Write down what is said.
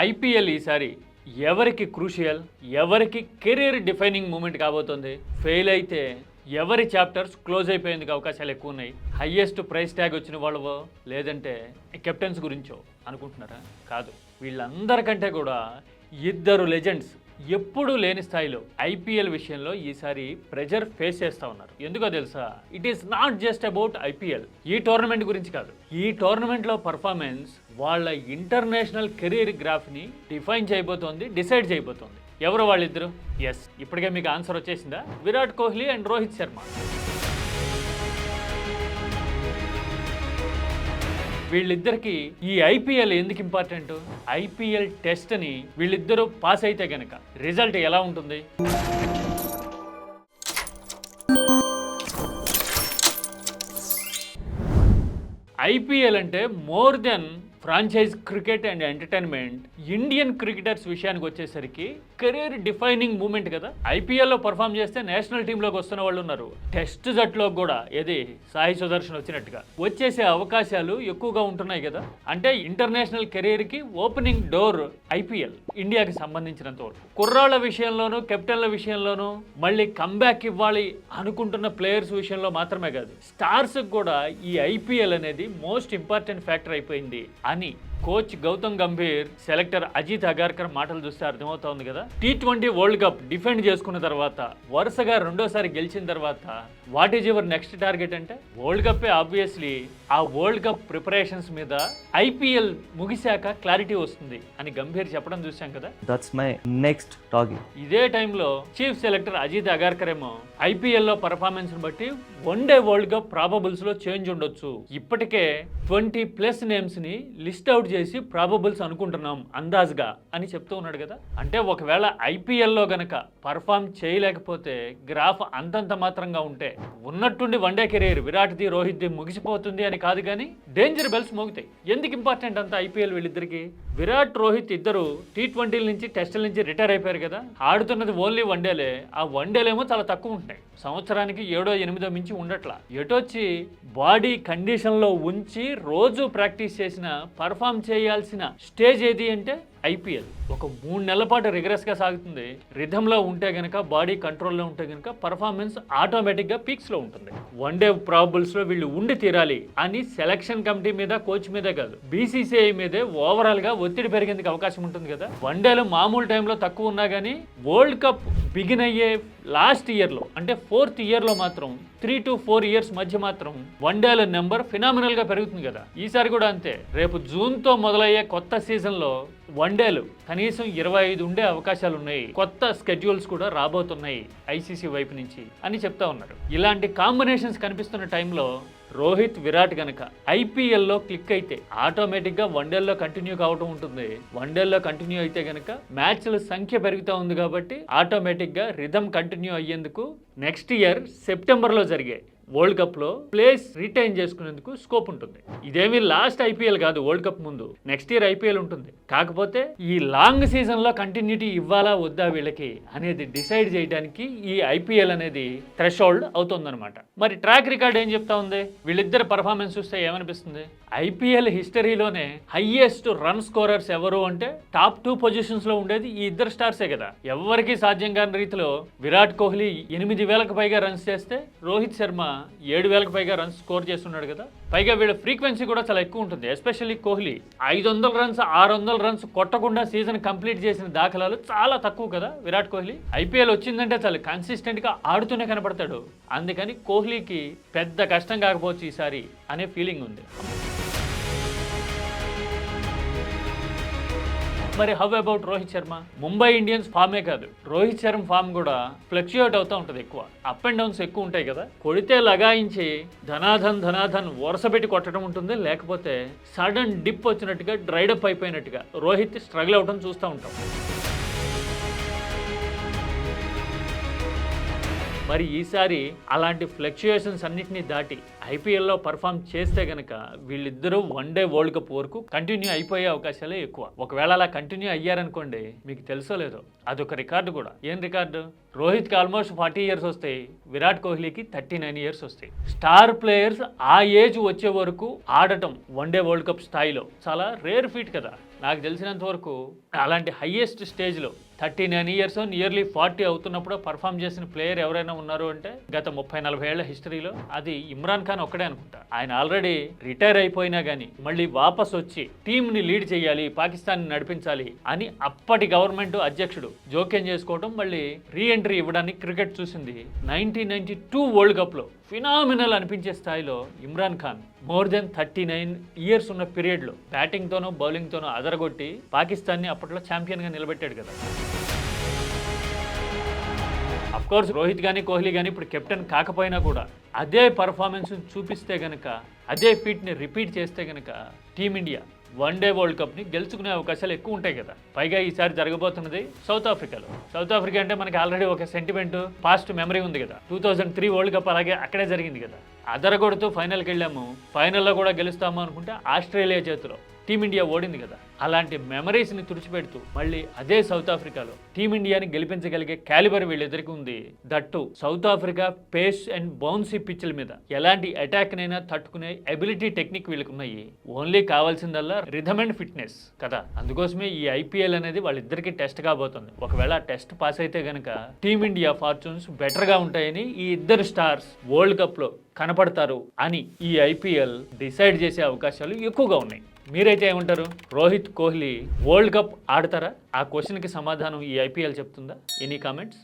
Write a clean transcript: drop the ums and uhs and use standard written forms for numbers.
IPL ఈసారి ఎవరికి crucial, ఎవరికి కెరీర్ డిఫైనింగ్ మూమెంట్ కాబోతుంది? ఫెయిల్ అయితే ఎవరి చాప్టర్స్ క్లోజ్ అయిపోయేందుకు అవకాశాలు ఎక్కువ ఉన్నాయి? హయ్యెస్ట్ ప్రైస్ ట్యాగ్ వచ్చిన వాళ్ళవో లేదంటే కెప్టెన్స్ గురించో అనుకుంటున్నారా? కాదు, వీళ్ళందరికంటే కూడా ఇద్దరు లెజెండ్స్ ఎప్పుడూ లేని స్థాయిలో ఐపీఎల్ విషయంలో ఈసారి ప్రెజర్ ఫేస్ చేస్తూ ఉన్నారు. ఎందుకో తెలుసా? It is not just about IPL, ఈ టోర్నమెంట్ గురించి కాదు. ఈ టోర్నమెంట్లో పర్ఫార్మెన్స్ వాళ్ళ ఇంటర్నేషనల్ కెరీర్ గ్రాఫ్ని డిఫైన్ చేయబోతోంది, డిసైడ్ చేయబోతోంది. ఎవరు వాళ్ళిద్దరు? ఎస్, ఇప్పటికే మీకు ఆన్సర్ వచ్చేసిందా? విరాట్ కోహ్లీ అండ్ రోహిత్ శర్మ. వీళ్ళిద్దరికి ఈ ఐపీఎల్ ఎందుకు ఇంపార్టెంట్? ఐపీఎల్ టెస్ట్ని వీళ్ళిద్దరూ పాస్ అయితే గనక రిజల్ట్ ఎలా ఉంటుంది? ఐపీఎల్ అంటే more than franchise cricket and entertainment. Indian cricketers విషయానికి వచ్చేసరికి కెరీర్ డిఫైనింగ్ మూమెంట్ కదా. ఐపీఎల్లో పర్ఫామ్ చేస్తే నేషనల్ టీంలోకి వస్తున్న వాళ్ళు ఉన్నారు. టెస్ట్ జట్టులో కూడా ఏది సాయి సుదర్శన్ వచ్చినట్టుగా వచ్చేసే అవకాశాలు ఎక్కువగా ఉంటున్నాయి కదా. అంటే ఇంటర్నేషనల్ కెరీర్కి ఓపెనింగ్ డోర్ ఐపీఎల్ ఇండియాకి సంబంధించినంత వరకు. కుర్రాళ్ళ విషయంలోనూ కెప్టెన్ల విషయంలోనూ మళ్ళీ కంబ్యాక్ ఇవ్వాలి అనుకుంటున్న ప్లేయర్స్ విషయంలో మాత్రమే కాదు, స్టార్స్కి కూడా ఈ ఐపీఎల్ అనేది మోస్ట్ ఇంపార్టెంట్ ఫ్యాక్టర్ అయిపోయింది అని కోచ్ గౌతమ్ గంభీర్, సెలెక్టర్ అజిత్ అగార్కర్ మాటలు చూస్తే అర్థమవుతోంది కదా. T20 వరల్డ్ కప్ డిఫెండ్ చేసుకున్న తర్వాత, వరుసగా రెండోసారి గెలిచిన తర్వాత what is your next target అంటే వరల్డ్ కప్పే. ఆబ్వియస్లీ ఆ వరల్డ్ కప్ ప్రిపరేషన్స్ మీద ఐపీఎల్ ముగిశాక క్లారిటీ వస్తుంది అని గంభీర్ చెప్పడం చూసాం కదా. That's my next target. ఇదే టైంలో చీఫ్ సెలెక్టర్ అజిత్ అగార్కర్ ఏమో ఐపీఎల్లో పర్ఫార్మెన్స్ బట్టి వన్డే వరల్డ్ కప్ ప్రాబబుల్స్ లో చేంజ్ ఉండొచ్చు. ఇప్పటికే 20+ నేమ్స్ ని లిస్ట్ అవుట్ చేసి ప్రాబబుల్స్ అనుకుంటున్నాం అందాజ్గా అని చెప్తూ ఉన్నాడు కదా. అంటే ఒకవేళ ఐపీఎల్లో గనక పర్ఫామ్ చేయలేకపోతే, గ్రాఫ్ అంతంత మాత్రంగా ఉంటే, ఉన్నట్టుండి వన్డే కెరీర్ విరాట్ది రోహిత్ది ముగిసిపోతుంది అని కాదు, కానీ డేంజర్ బెల్స్ మోగుతాయి. ఎందుకు ఇంపార్టెంట్ అంత ఐపీఎల్ వీళ్ళిద్దరికి? విరాట్, రోహిత్ ఇద్దరు T20 నుంచి టెస్టుల నుంచి రిటైర్ అయిపోయారు కదా. ఆడుతున్నది ఓన్లీ వన్డేలే. ఆ వన్డేలేమో చాలా తక్కువ ఉంటాయి, సంవత్సరానికి 7-8 మించి ఉండట్లా. ఎటొచ్చి బాడీ కండిషన్లో ఉంచి రోజు ప్రాక్టీస్ చేసిన, పర్ఫామ్ చేయాల్సిన స్టేజ్ ఏది అంటే ఐపీఎల్. ఒక 3 నెలల పాటు రిగరస్గా సాగుతుంది. రిథంలో ఉంటే గనక, బాడీ కంట్రోల్లో ఉంటే గనక పర్ఫార్మెన్స్ ఆటోమేటిక్గా పీక్స్లో ఉంటుంది. వన్డే ప్రాబబుల్స్లో వీళ్ళు ఉండి తీరాలి అని సెలక్షన్ కమిటీ మీద, కోచ్ మీదే కాదు, బీసీసీఐ మీదే ఓవరాల్గా ఒత్తిడి పెరిగేందుకు అవకాశం ఉంటుంది కదా. వన్డేలు మామూలు టైంలో తక్కువ ఉన్నా కానీ వరల్డ్ కప్ బిగిన్ అయ్యే లాస్ట్ ఇయర్లో, అంటే 4th ఇయర్లో మాత్రం 3 to 4 years మధ్య మాత్రం వన్డేల నెంబర్ ఫినామినల్గా పెరుగుతుంది కదా. ఈసారి కూడా అంతే. రేపు జూన్తో మొదలయ్యే కొత్త సీజన్లో వన్డేలు కనీసం 25 ఉండే అవకాశాలు ఉన్నాయి. కొత్త స్కెడ్యూల్స్ కూడా రాబోతున్నాయి ఐసీసీ వైపు నుంచి అని చెప్తా ఉన్నారు. ఇలాంటి కాంబినేషన్స్ కనిపిస్తున్న టైంలో రోహిత్, విరాట్ గనక ఐపీఎల్లో క్లిక్ అయితే ఆటోమేటిక్గా వన్డేల్లో కంటిన్యూ కావటం ఉంటుంది. వన్డేల్లో కంటిన్యూ అయితే గనక మ్యాచ్ల సంఖ్య పెరుగుతూ ఉంది కాబట్టి ఆటోమేటిక్గా రిథమ్ కంటిన్యూ అయ్యేందుకు నెక్స్ట్ ఇయర్ సెప్టెంబర్లో జరిగే వరల్డ్ కప్లో ప్లేస్ రిటైన్ చేసుకునేందుకు స్కోప్ ఉంటుంది. ఇదేమీ లాస్ట్ ఐపీఎల్ కాదు, వరల్డ్ కప్ ముందు నెక్స్ట్ ఇయర్ ఐపీఎల్ ఉంటుంది. కాకపోతే ఈ లాంగ్ సీజన్లో కంటిన్యూటీ ఇవ్వాలా వద్దా వీళ్ళకి అనేది డిసైడ్ చేయడానికి ఈ ఐపీఎల్ అనేది థ్రెషోల్డ్ అవుతుందన్నమాట. మరి ట్రాక్ రికార్డ్ ఏం చెప్తా ఉంది? వీళ్ళిద్దరు పర్ఫార్మెన్స్ చూస్తే ఏమనిపిస్తుంది? ఐపీఎల్ హిస్టరీలోనే హైయెస్ట్ రన్ స్కోరర్స్ ఎవరు అంటే టాప్ 2 పొజిషన్స్లో ఉండేది ఈ ఇద్దరు స్టార్సే కదా. ఎవరికి సాధ్యం కాని రీతిలో విరాట్ కోహ్లీ 8,000కు పైగా రన్స్ చేస్తే, రోహిత్ శర్మ 7,000కు పైగా రన్స్ స్కోర్ చేస్తున్నాడు కదా. పైగా వీళ్ళ ఫ్రీక్వెన్సీ కూడా చాలా ఎక్కువ ఉంటుంది. ఎస్పెషల్లీ కోహ్లీ 500 రన్స్ 600 రన్స్ కొట్టకుండా సీజన్ కంప్లీట్ చేసిన దాఖలాలు చాలా తక్కువ కదా విరాట్ కోహ్లీ. ఐపీఎల్ వచ్చిందంటే చాలా కన్సిస్టెంట్గా ఆడుతూనే కనపడతాడు. అందుకని కోహ్లీకి పెద్ద కష్టం కాకపోవచ్చు ఈసారి అనే ఫీలింగ్ ఉంది. మరి how about Rohit Sharma? Mumbai Indians ఫామే కాదు, రోహిత్ శర్మ ఫామ్ కూడా ఫ్లక్చుయేట్ అవుతూ ఉంటుంది. ఎక్కువ అప్ అండ్ డౌన్స్ ఎక్కువ ఉంటాయి కదా. కొడితే లగాయించి ధనాధన్ వరుస పెట్టి కొట్టడం ఉంటుంది, లేకపోతే సడన్ డిప్ వచ్చినట్టుగా డ్రైడప్ అయిపోయినట్టుగా రోహిత్ స్ట్రగుల్ అవడం చూస్తూ ఉంటాం. మరి ఈసారి అలాంటి ఫ్లక్చుయేషన్స్ అన్నింటినీ దాటి ఐపీఎల్లో పర్ఫామ్ చేస్తే గనక వీళ్ళిద్దరూ వన్డే వరల్డ్ కప్ వరకు కంటిన్యూ అయిపోయే అవకాశాలే ఎక్కువ. ఒకవేళ అలా కంటిన్యూ అయ్యారనుకోండి, మీకు తెలుసో లేదో అదొక రికార్డు కూడా. ఏం రికార్డు? రోహిత్కి ఆల్మోస్ట్ 40 years వస్తాయి, విరాట్ కోహ్లీకి 39 years వస్తాయి. స్టార్ ప్లేయర్స్ ఆ ఏజ్ వచ్చే వరకు ఆడటం వన్డే వరల్డ్ కప్ స్థాయిలో చాలా రేర్ ఫీట్ కదా. నాకు తెలిసినంత వరకు అలాంటి హైయెస్ట్ స్టేజ్లో 39 ఇయర్స్ నియర్లీ 40 అవుతున్నప్పుడు పర్ఫామ్ చేసిన ప్లేయర్ ఎవరైనా ఉన్నారు అంటే గత 30-40 ఏళ్ల హిస్టరీలో అది ఇమ్రాన్ ఖాన్ ఒక్కడే అనుకుంటా. ఆయన ఆల్రెడీ రిటైర్ అయిపోయినా కానీ మళ్ళీ వాపస్ వచ్చి టీంని లీడ్ చేయాలి, పాకిస్తాన్ని నడిపించాలి అని అప్పటి గవర్నమెంట్ అధ్యక్షుడు జోక్యం చేసుకోవడం, మళ్ళీ రీ ఎంట్రీ ఇవ్వడానికి క్రికెట్ చూసింది 1992 వరల్డ్ కప్లో ఫినామినల్ అనిపించే స్థాయిలో Imran Khan more than 39 years ఉన్న పీరియడ్లో బ్యాటింగ్తోనో బౌలింగ్తోనో అదరగొట్టి పాకిస్తాన్ని అప్పట్లో ఛాంపియన్గా నిలబెట్టాడు కదా. అఫ్కోర్స్ రోహిత్ కానీ కోహ్లీ కానీ ఇప్పుడు కెప్టెన్ కాకపోయినా కూడా అదే పర్ఫార్మెన్స్ చూపిస్తే గనక, అదే ఫీట్ని రిపీట్ చేస్తే గనక టీమిండియా వన్డే వరల్డ్ కప్ని గెలుచుకునే అవకాశాలు ఎక్కువ ఉంటాయి కదా. పైగా ఈసారి జరగబోతున్నది సౌత్ ఆఫ్రికాలో. సౌత్ ఆఫ్రికా అంటే మనకి ఆల్రెడీ ఒక సెంటిమెంట్, పాస్ట్ మెమరీ ఉంది కదా. 2003 వరల్డ్ కప్ అలాగే అక్కడే జరిగింది కదా. అదరగొడుతూ ఫైనల్కి వెళ్ళాము, ఫైనల్లో కూడా గెలుస్తాము అనుకుంటే ఆస్ట్రేలియా చేతిలో టీమిండియా ఓడింది కదా. అలాంటి మెమరీస్ని తుడిచిపెడుతూ మళ్ళీ అదే సౌత్ ఆఫ్రికాలో టీమిండియాని గెలిపించగలిగే క్యాలిబర్ వీళ్ళెదురికి ఉంది. That South Africa pace and bouncy పిచ్ల మీద ఎలాంటి అటాక్నైనా తట్టుకునే ఎబిలిటీ, టెక్నిక్ వీళ్ళకి ఉన్నాయి. ఓన్లీ కావాల్సిందల్లా రిథమ్ అండ్ ఫిట్నెస్ కదా. అందుకోసమే ఈ ఐపీఎల్ అనేది వాళ్ళిద్దరికి టెస్ట్ కాబోతుంది. ఒకవేళ టెస్ట్ పాస్ అయితే గనక టీమిండియా ఫార్చ్యూన్స్ బెటర్గా ఉంటాయని ఈ ఇద్దరు స్టార్స్ వరల్డ్ కప్లో కనపడతారు అని ఈ ఐపీఎల్ డిసైడ్ చేసే అవకాశాలు ఎక్కువగా ఉన్నాయి. మీరైతే ఏమంటారు? రోహిత్, కోహ్లీ వరల్డ్ కప్ ఆడతారా? ఆ క్వశ్చన్కి సమాధానం ఈ ఐపీఎల్ చెప్తుందా? Any comments?